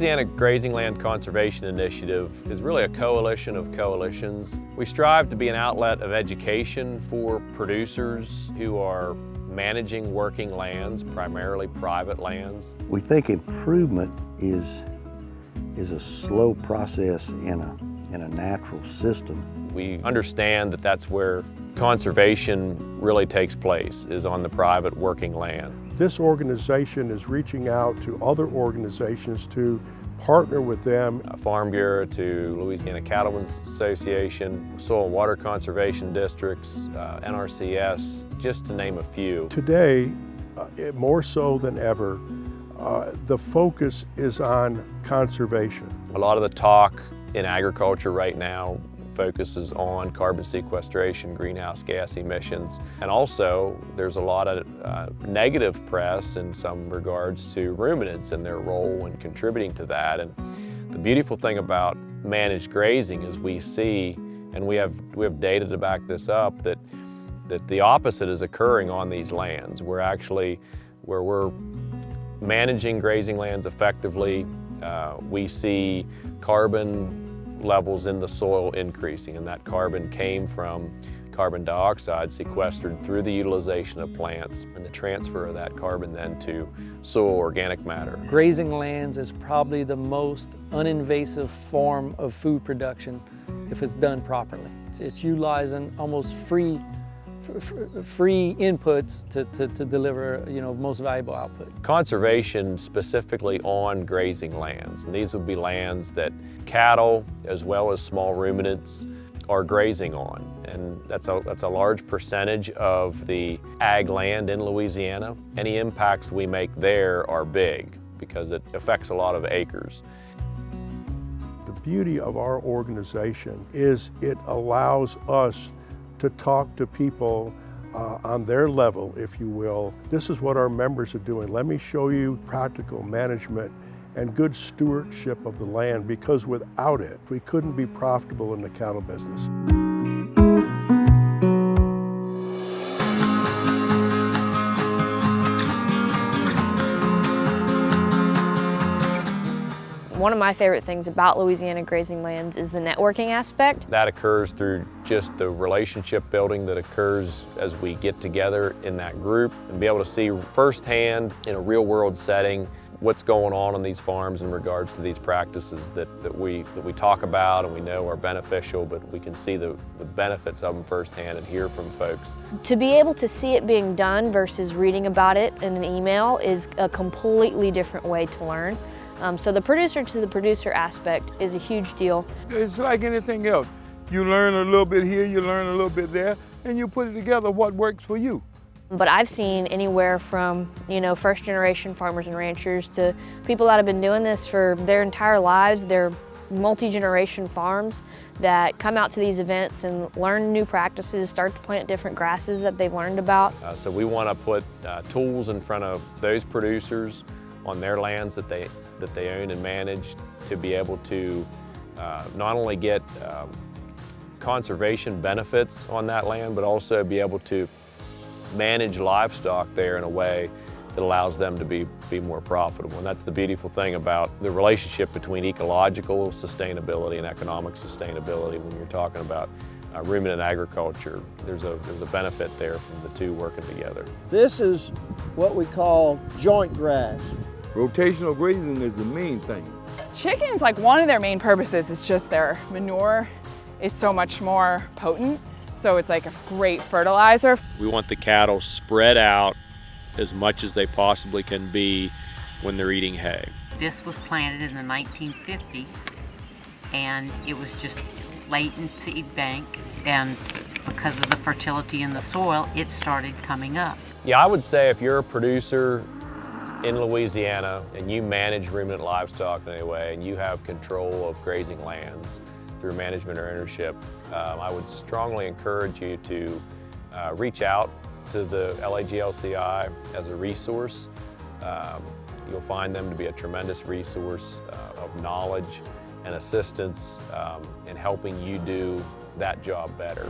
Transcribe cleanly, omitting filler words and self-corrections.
Louisiana Grazing Land Conservation Initiative is really a coalition of coalitions. We strive to be an outlet of education for producers who are managing working lands, primarily private lands. We think improvement is a slow process in a natural system. We understand that that's where conservation really takes place, is on the private working land. This organization is reaching out to other organizations to partner with them. Farm Bureau to Louisiana Cattlemen's Association, Soil and Water Conservation Districts, NRCS, just to name a few. Today, more so than ever, the focus is on conservation. A lot of the talk in agriculture right now focuses on carbon sequestration, greenhouse gas emissions, and also there's a lot of negative press in some regards to ruminants and their role in contributing to that. And the beautiful thing about managed grazing is we see, and we have data to back this up, that the opposite is occurring on these lands. Where we're managing grazing lands effectively, we see carbon levels in the soil increasing, and that carbon came from carbon dioxide sequestered through the utilization of plants and the transfer of that carbon then to soil organic matter. Grazing lands is probably the most uninvasive form of food production if it's done properly. It's utilizing almost free inputs to deliver, most valuable output. Conservation specifically on grazing lands, and these would be lands that cattle as well as small ruminants are grazing on, and that's a large percentage of the ag land in Louisiana. Any impacts we make there are big because it affects a lot of acres. The beauty of our organization is it allows us to talk to people on their level, if you will. This is what our members are doing. Let me show you practical management and good stewardship of the land, because without it, we couldn't be profitable in the cattle business. One of my favorite things about Louisiana Grazing Lands is the networking aspect. That occurs through just the relationship building that occurs as we get together in that group and be able to see firsthand in a real world setting what's going on these farms in regards to these practices that we talk about and we know are beneficial, but we can see the benefits of them firsthand and hear from folks. To be able to see it being done versus reading about it in an email is a completely different way to learn. So the producer to the producer aspect is a huge deal. It's like anything else. You learn a little bit here, you learn a little bit there, and you put it together what works for you. But I've seen anywhere from, first generation farmers and ranchers to people that have been doing this for their entire lives. They're multi-generation farms that come out to these events and learn new practices, start to plant different grasses that they've learned about. So we want to put tools in front of those producers on their lands that they own and manage to be able to not only get conservation benefits on that land, but also be able to manage livestock there in a way that allows them to be more profitable. And that's the beautiful thing about the relationship between ecological sustainability and economic sustainability. When you're talking about ruminant agriculture, there's a benefit there from the two working together. This is what we call joint grass. Rotational grazing is the main thing. Chickens, one of their main purposes is just their manure is so much more potent. So it's like a great fertilizer. We want the cattle spread out as much as they possibly can be when they're eating hay. This was planted in the 1950s, and it was just latent seed bank, and because of the fertility in the soil, it started coming up. Yeah, I would say if you're a producer in Louisiana and you manage ruminant livestock in any way and you have control of grazing lands through management or ownership, I would strongly encourage you to reach out to the LGLCI as a resource. You'll find them to be a tremendous resource of knowledge and assistance in helping you do that job better.